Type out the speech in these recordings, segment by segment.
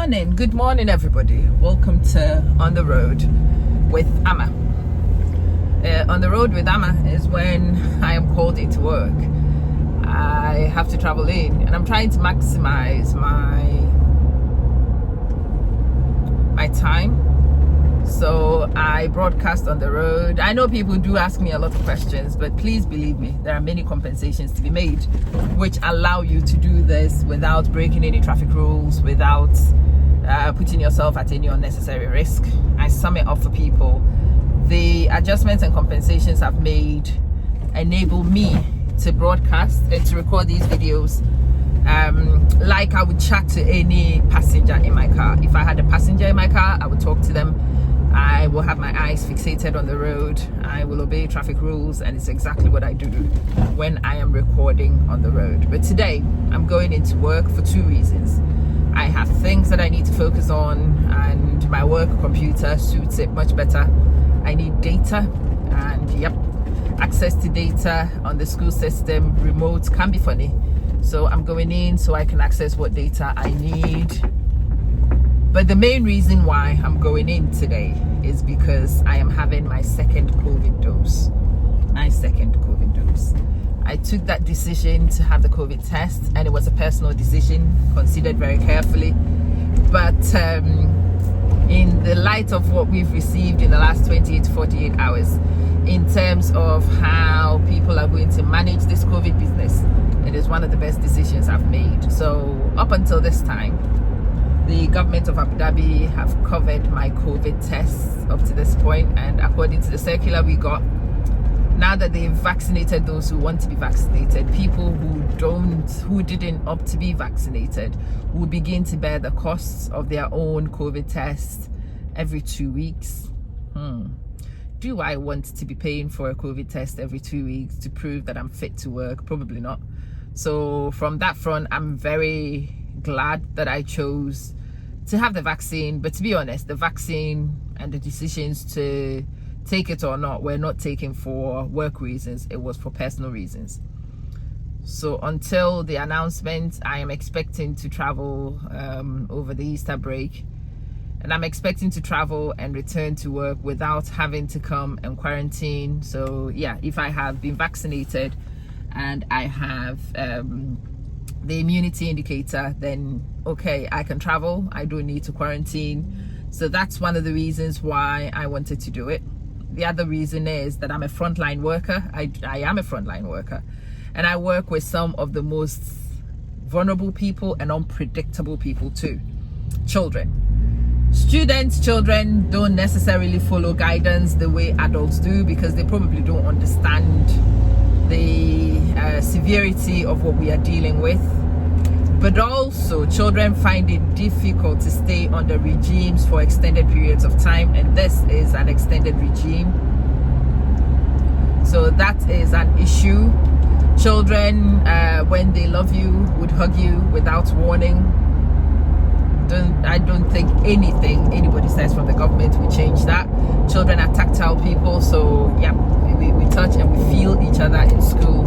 Good morning, everybody. Welcome to On the Road with Amma. On the Road with Amma is when I am called into work. I have to travel in, and I'm trying to maximize my time. So I broadcast on the road. I know people do ask me a lot of questions, but please believe me, there are many compensations to be made which allow you to do this without breaking any traffic rules, without putting yourself at any unnecessary risk. I sum it up for people. The adjustments and compensations I've made enable me to broadcast and to record these videos like I would chat to any passenger in my car. If I had a passenger in my car, I would talk to them. I will have my eyes fixated on the road. I will obey traffic rules, and it's exactly what I do when I am recording on the road. But today, I'm going into work for two reasons. I have things that I need to focus on, and my work computer suits it much better. I need data, and access to data on the school system, remote, can be funny. So I'm going in so I can access what data I need. But the main reason why I'm going in today is because I am having my second COVID dose. I took that decision to have the COVID test, and it was a personal decision, considered very carefully. But in the light of what we've received in the last 28 to 48 hours, in terms of how people are going to manage this COVID business, it is one of the best decisions I've made. So up until this time, the government of Abu Dhabi have covered my COVID tests up to this point, and according to the circular we got, now that they've vaccinated those who want to be vaccinated, people who didn't opt to be vaccinated will begin to bear the costs of their own COVID tests every 2 weeks. Do I want to be paying for a COVID test every 2 weeks to prove that I'm fit to work? Probably not. So from that front, I'm very glad that I chose to have the vaccine. But to be honest, the vaccine and the decisions to take it or not were not taken for work reasons. It was for personal reasons. So until the announcement, I am expecting to travel over the Easter break, and I'm expecting to travel and return to work without having to come and quarantine. So yeah, if I have been vaccinated and I have the immunity indicator, then okay, I can travel. I don't need to quarantine. So that's one of the reasons why I wanted to do it. The other reason is that I'm a frontline worker. I am a frontline worker, and I work with some of the most vulnerable people and unpredictable people too. Children. Children don't necessarily follow guidance the way adults do, because they probably don't understand the severity of what we are dealing with. But also, children find it difficult to stay under regimes for extended periods of time, and this is an extended regime. So that is an issue. Children, when they love you, would hug you without warning. I don't think anything anybody says from the government will change that. Children are tactile people, so yeah, we touch and we feel each other in school.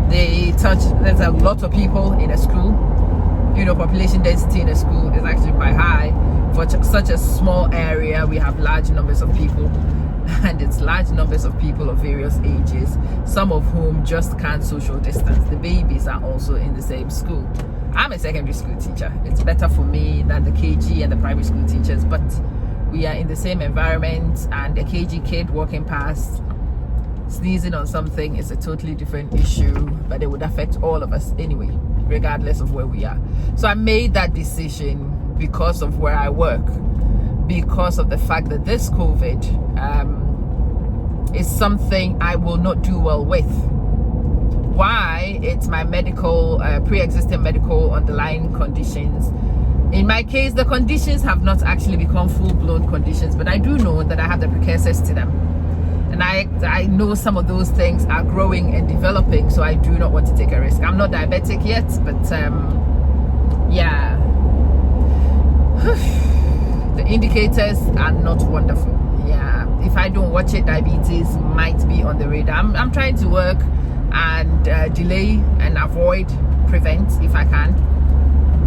There's a lot of people in a school. Population density in a school is actually quite high. For such a small area, we have large numbers of people, and it's large numbers of people of various ages, some of whom just can't social distance. The babies are also in the same school. I'm a secondary school teacher. It's better for me than the KG and the primary school teachers, but we are in the same environment, and a KG kid walking past sneezing on something is a totally different issue, but it would affect all of us anyway, regardless of where we are. So I made that decision because of where I work, because of the fact that this COVID is something I will not do well with. Why? It's my pre-existing medical underlying conditions. In my case, the conditions have not actually become full-blown conditions, but I do know that I have the precursors to them. And I know some of those things are growing and developing, so I do not want to take a risk. I'm not diabetic yet, but yeah. The indicators are not wonderful. Yeah, if I don't watch it, diabetes might be on the radar. I'm trying to work and delay and avoid, prevent if I can.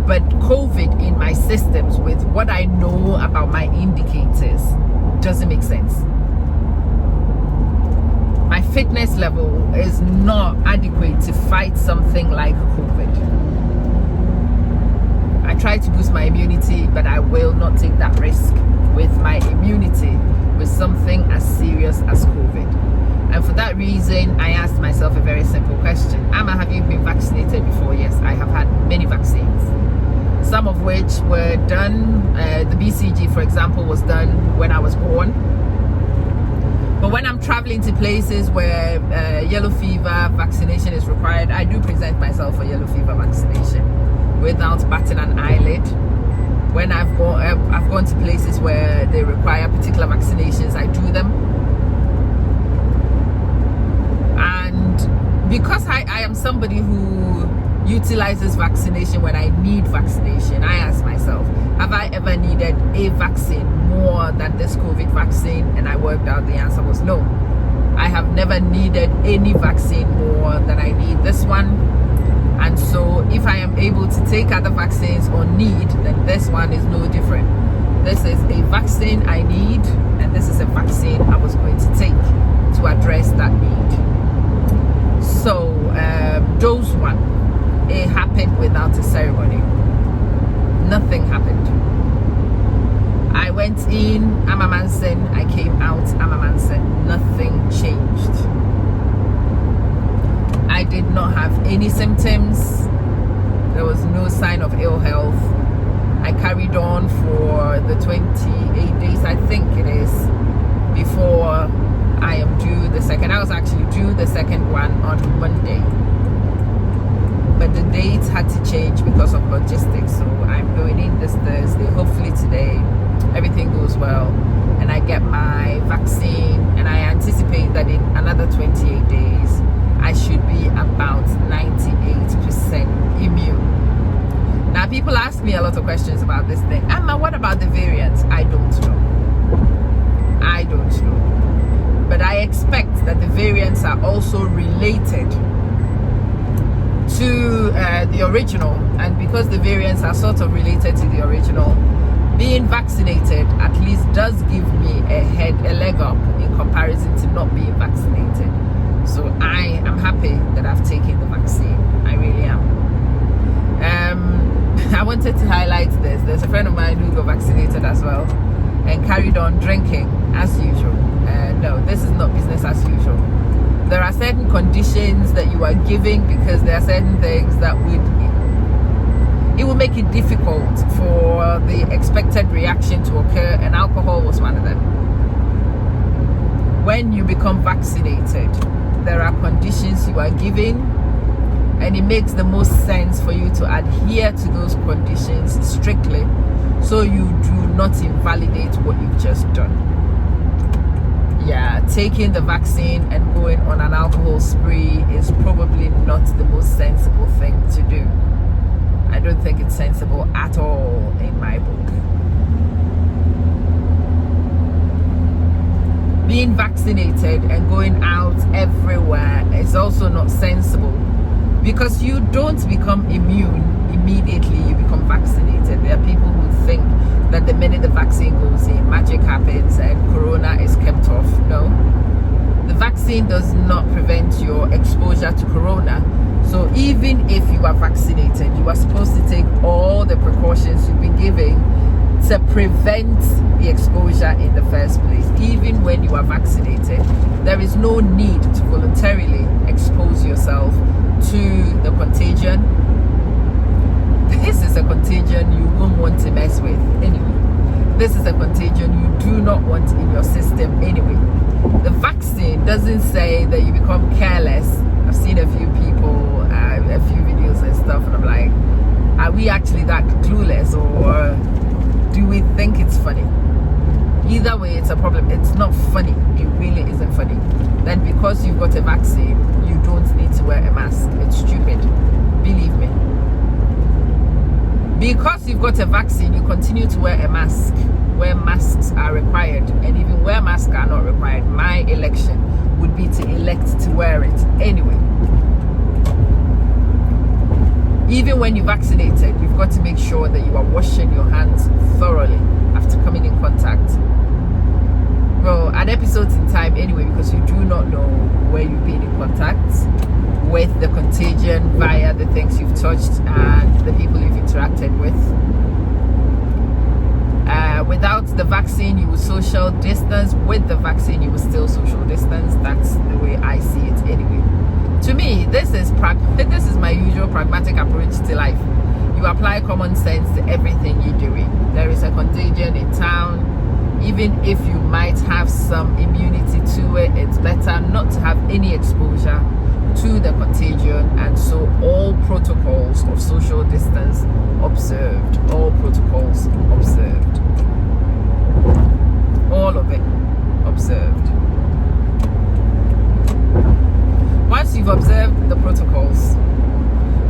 but COVID in my systems with what I know about my indicators doesn't make sense. My fitness level is not adequate to fight something like COVID. I try to boost my immunity, but I will not take that risk with my immunity with something as serious as COVID. And for that reason, I asked myself a very simple question. Amma, have you been vaccinated before? Yes, I have had many vaccines. Some of which were done, the BCG, for example, was done when I was born. But when I'm traveling to places where yellow fever vaccination is required, I do present myself for yellow fever vaccination without batting an eyelid. When I've gone to places where they require particular vaccinations, I do them. And because I am somebody who utilizes vaccination when I need vaccination, I ask myself, have I ever needed a vaccine more than this COVID vaccine? And I worked out the answer was no. I have never needed any vaccine more than I need this one. And so if I am able to take other vaccines on need, then this one is no different. This is a vaccine I need, and this is a vaccine I was going to take to address that need. So dose one, it happened without a ceremony. Nothing happened. I went in, I'm a Manson. I came out, I'm a Manson. Nothing changed. I did not have any symptoms. There was no sign of ill health. I carried on for the 28 days, I think it is, before I am due the second. I was actually due the second one on Monday. But the dates had to change because of logistics. So I'm going in this Thursday. Hopefully today everything goes well and I get my vaccine, and I anticipate that in another 28 days I should be about 98% immune. Now people ask me a lot of questions about this thing. Amma, what about the variants? I don't know. I don't know. But I expect that the variants are also related to the original, and because the variants are sort of related to the original, being vaccinated at least does give me a leg up in comparison to not being vaccinated. So I am happy that I've taken the vaccine. I really am. I wanted to highlight this. There's a friend of mine who got vaccinated as well and carried on drinking as usual. No, this is not business as usual. There are certain conditions that you are giving because there are certain things that it will make it difficult for the expected reaction to occur, and alcohol was one of them. When you become vaccinated, there are conditions you are giving, and it makes the most sense for you to adhere to those conditions strictly so you do not invalidate what you've just done. Yeah, taking the vaccine and going on an alcohol spree is probably not the most sensible thing to do. I don't think it's sensible at all in my book. Being vaccinated and going out everywhere is also not sensible, because you don't become immune immediately you become vaccinated. There are people who think that the minute the vaccine goes in, magic happens and corona is kept off. No, the vaccine does not prevent your exposure to corona. So even if you are vaccinated, you are supposed to take all the precautions you've been giving to prevent the exposure in the first place. Even when you are vaccinated, there is no need to voluntarily expose yourself to the contagion. This is a contagion you won't want to mess with anyway. This is a contagion you do not want in your system anyway. The vaccine doesn't say that you become careless. I've seen a few people, a few videos and stuff, and I'm like, are we actually that clueless, or do we think it's funny? Either way, it's a problem. It's not funny. It really isn't funny. Then because you've got a vaccine, you don't need to wear a mask. It's stupid. Believe me. Because you've got a vaccine, you continue to wear a mask where masks are required, and even where masks are not required, my election would be to elect to wear it anyway. Even when you're vaccinated, you've got to make sure that you are washing your hands thoroughly after coming in contact. Well, at episodes in time anyway, because you do not know where you've been in contact with the contagion via the things you've touched and the people you've interacted with. Without the vaccine, you will social distance. With the vaccine, you will still social distance. That's the way I see it anyway. To me, this is my usual pragmatic approach to life. You apply common sense to everything you're doing. There is a contagion in town. Even if you might have some immunity to it, it's better not to have any exposure to the contagion, and so all protocols of social distance observed. All protocols observed. All of it observed. Once you've observed the protocols,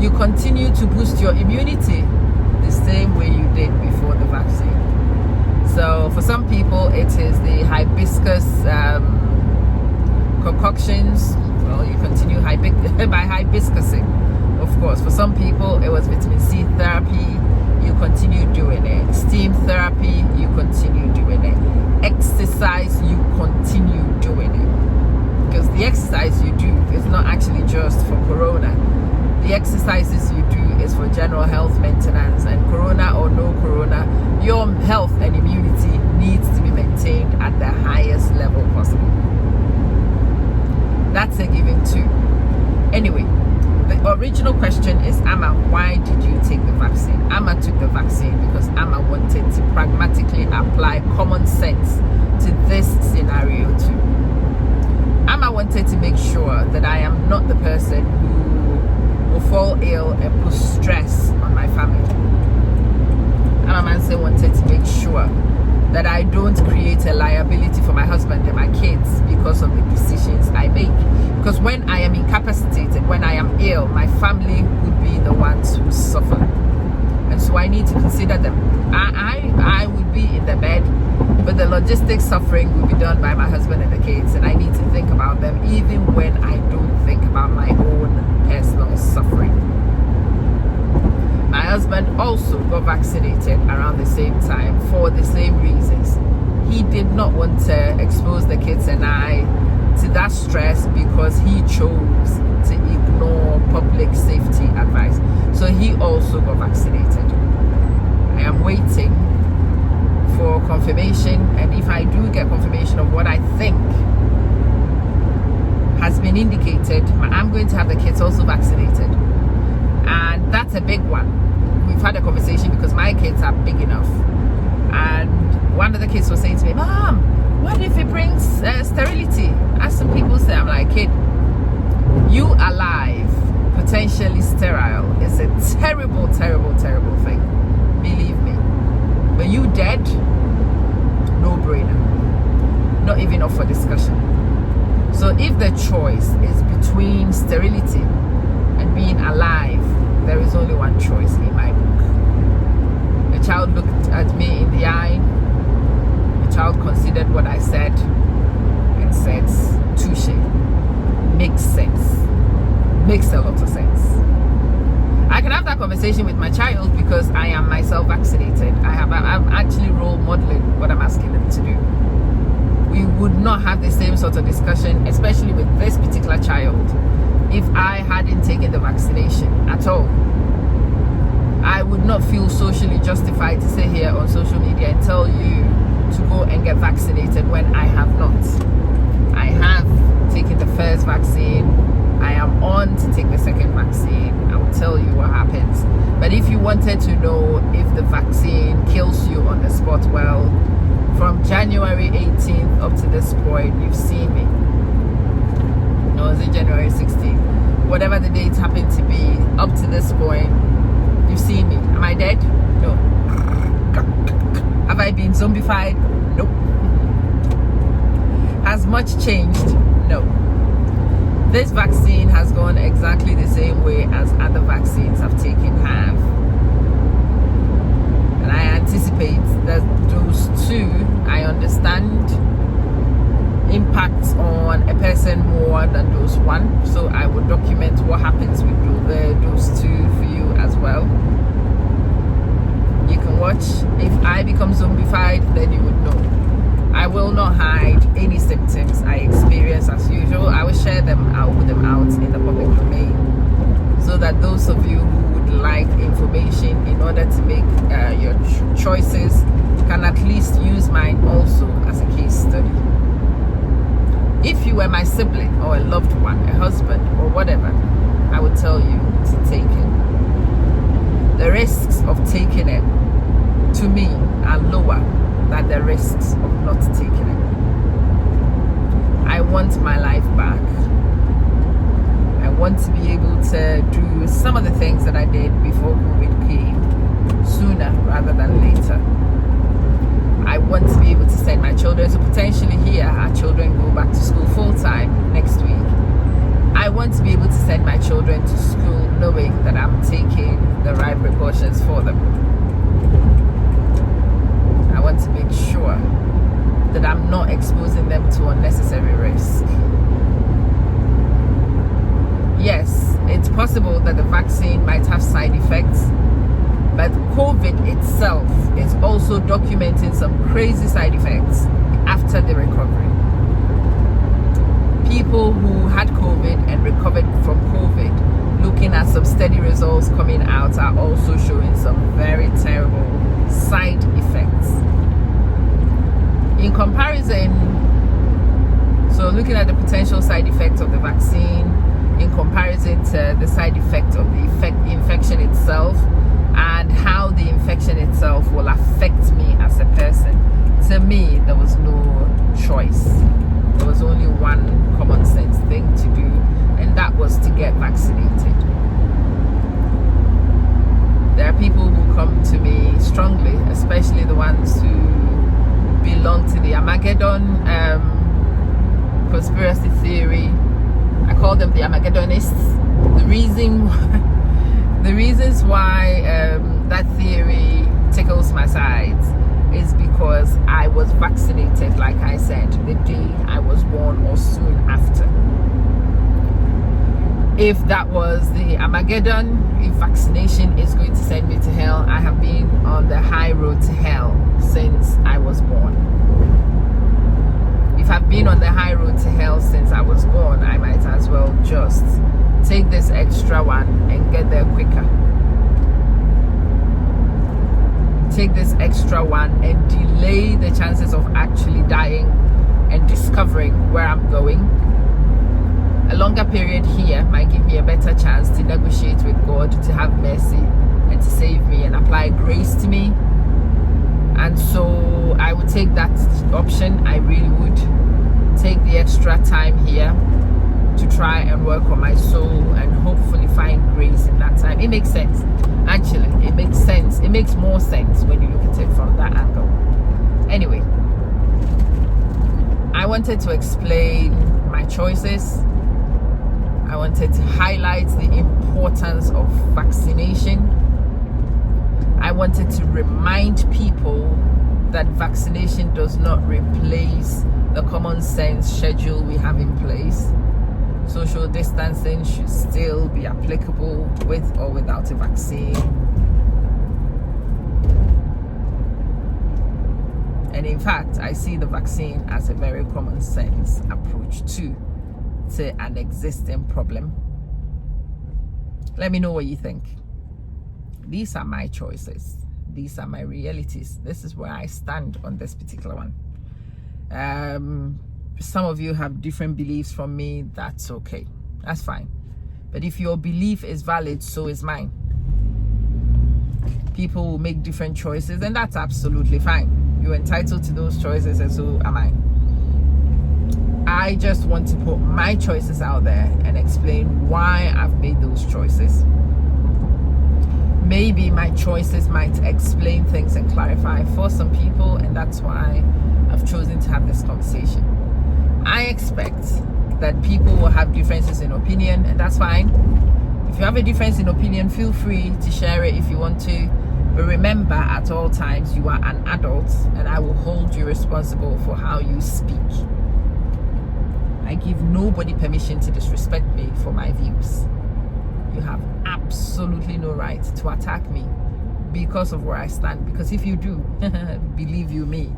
you continue to boost your immunity the same way you did before the vaccine. So for some people, it is the hibiscus concoctions. Well, you continue by hibiscusing, of course. For some people, it was vitamin C therapy. You continue doing it. Steam therapy, you continue doing it. Exercise, you continue doing it. Because the exercise you do is not actually just for corona. The exercises you do is for general health maintenance, and corona or no corona, your health and immunity needs to be maintained at the highest level possible. That's a given too. Anyway, the original question is, Amma, why did you take the vaccine? Amma took the vaccine because Amma wanted to pragmatically apply common sense to this scenario too. Amma wanted to make sure that I am not the person who will fall ill and put stress on my family. Amma Manse wanted to make sure that I don't create a liability for my husband and my kids because of the decisions I make. Because when I am incapacitated, when I am ill, my family would be the ones who suffer. And so I need to consider them. I would be in the bed, but the logistics suffering will be done by my husband and the kids, and I need to think about them even when I don't think about my own personal suffering. My husband also got vaccinated around the same time for the same reasons. He did not want to expose the kids and I to that stress because he chose to ignore public safety advice. So he also got vaccinated. I am waiting for confirmation, and if I do get confirmation of what I think has been indicated, I'm going to have the kids also vaccinated. And that's a big one. We've had a conversation because my kids are big enough, and one of the kids was saying to me, Mom, what if it brings sterility? As some people say, I'm like, kid, you alive, potentially sterile, is a terrible, terrible, terrible thing. Believe me. But you dead, no brainer. Not even up for discussion. So if the choice is between sterility and being alive, there is only one choice in my book. The child looked at me in the eye. The child considered what I said and said, touche. Makes sense. Makes a lot of sense. I can have that conversation with my child because I am myself vaccinated. I'm actually role modeling what I'm asking them to do. We would not have the same sort of discussion, especially with this particular child, if I hadn't taken the vaccination at all. I would not feel socially justified to sit here on social media and tell you to go and get vaccinated when I have not. I have taken the first vaccine. I am on to take the second vaccine. I will tell you what happens. But if you wanted to know if the vaccine kills you on the spot, well, from January 18th up to this point, you've seen me. No, is it January 16th? Whatever the date happened to be, up to this point, you've seen me. Am I dead? No. Have I been zombified? Nope. Has much changed? No. This vaccine has gone exactly the same way as other vaccines I've taken have. And I anticipate that those two, I understand, impacts on a person more than dose one. So I will document what happens with those two for you as as well. You can watch. If I become zombified, then you would know. I will not hide any symptoms I experience as usual. I will share them. I'll put them out in the public domain, so that those of you who would like information in order to make your choices can at least use mine also as a case study. If you were my sibling or a loved one, a husband or whatever, I would tell you to take it. The risks of taking it, to me, are lower than the risks of not taking it. I want my life back. I want to be able to do some of the things that I did before COVID came sooner rather than later. I want to be able to send my children, so potentially here our children go back to school full time next week. I want to be able to send my children to school knowing that I'm taking the right precautions for them. I want to make sure that I'm not exposing them to unnecessary risk. Yes, it's possible that the vaccine might have side effects, but COVID itself is also documenting some crazy side effects after the recovery. People who had COVID and recovered from COVID, looking at some steady results coming out, are also showing some very terrible side effects. In comparison, so looking at the potential side effects of the vaccine in comparison to the side effect of the infection itself, and how the infection itself will affect me as a person. To me, there was no choice. There was only one common sense thing to do, and that was to get vaccinated. There are people who come to me strongly, especially the ones who belong to the Armageddon conspiracy theory. I call them the Armageddonists. The reasons why that theory tickles my sides is because I was vaccinated, like I said, the day I was born or soon after. If that was the Armageddon, if vaccination is going to send me to hell, I have been on the high road to hell since I was born. If I've been on the high road to hell since I was born, I might as well just take this extra one and get there quicker. Take this extra one and delay the chances of actually dying and discovering where I'm going. A longer period here might give me a better chance to negotiate with God, to have mercy and to save me and apply grace to me. And so I would take that option. I really would take the extra time here to try and work on my soul and hopefully find grace in that time. It makes sense. Actually, it makes sense. It makes more sense when you look at it from that angle. Anyway, I wanted to explain my choices. I wanted to highlight the importance of vaccination. I wanted to remind people that vaccination does not replace the common sense schedule we have in place. Social distancing should still be applicable with or without a vaccine. And in fact, I see the vaccine as a very common sense approach to an existing problem. Let me know what you think. These are my choices. These are my realities. This is where I stand on this particular one. Some of you have different beliefs from me. That's okay. That's fine. But if your belief is valid, so is mine. People will make different choices, and that's absolutely fine. You're entitled to those choices, and so am I. I just want to put my choices out there and explain why I've made those choices. Maybe my choices might explain things and clarify for some people, and that's why I've chosen to have this conversation. I expect that people will have differences in opinion, and that's fine. If you have a difference in opinion, feel free to share it if you want to. But remember, at all times, you are an adult, and I will hold you responsible for how you speak. I give nobody permission to disrespect me for my views. you have absolutely no right to attack me because of where I stand. Because if you do, believe you me,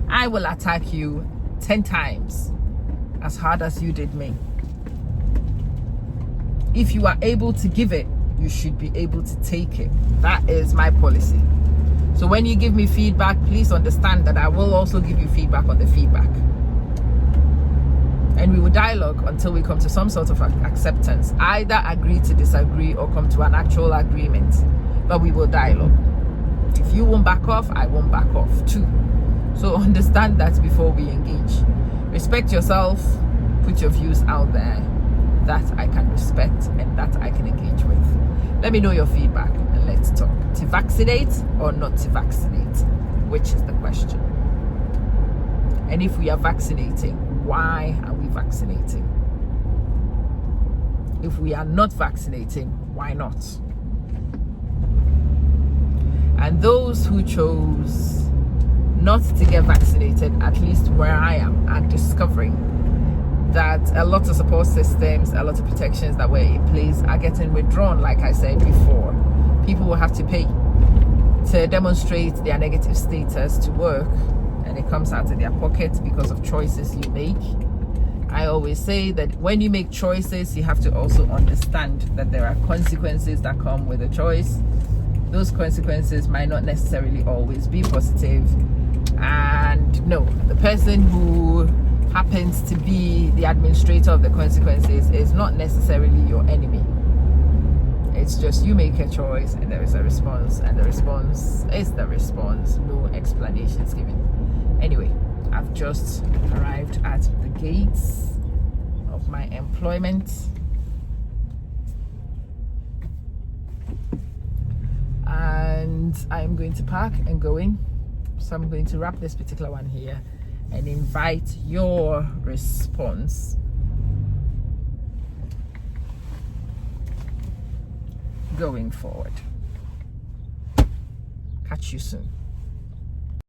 I will attack you 10 times as hard as you did me. If you are able to give it, you should be able to take it. That is my policy. So when you give me feedback, please understand that I will also give you feedback on the feedback. And we will dialogue until we come to some sort of acceptance. Either agree to disagree or come to an actual agreement. But we will dialogue. If you won't back off, I won't back off too. So understand that before we engage. Respect yourself. Put your views out there that I can respect and that I can engage with. Let me know your feedback and let's talk. To vaccinate or not to vaccinate? Which is the question. And if we are vaccinating, why are we vaccinating? If we are not vaccinating, why not? And those who chose not to get vaccinated, at least where I am, are discovering that a lot of support systems, a lot of protections that were in place are getting withdrawn. Like I said before, people will have to pay to demonstrate their negative status to work, and it comes out of their pockets because of choices you make. I always say that when you make choices, you have to also understand that there are consequences that come with a choice. Those consequences might not necessarily always be positive. And no, the person who happens to be the administrator of the consequences is not necessarily your enemy. It's just you make a choice and there is a response, and the response is the response. No explanations given. Anyway, I've just arrived at the gates of my employment. And I'm going to park and go in. So I'm going to wrap this particular one here and invite your response going forward. Catch you soon.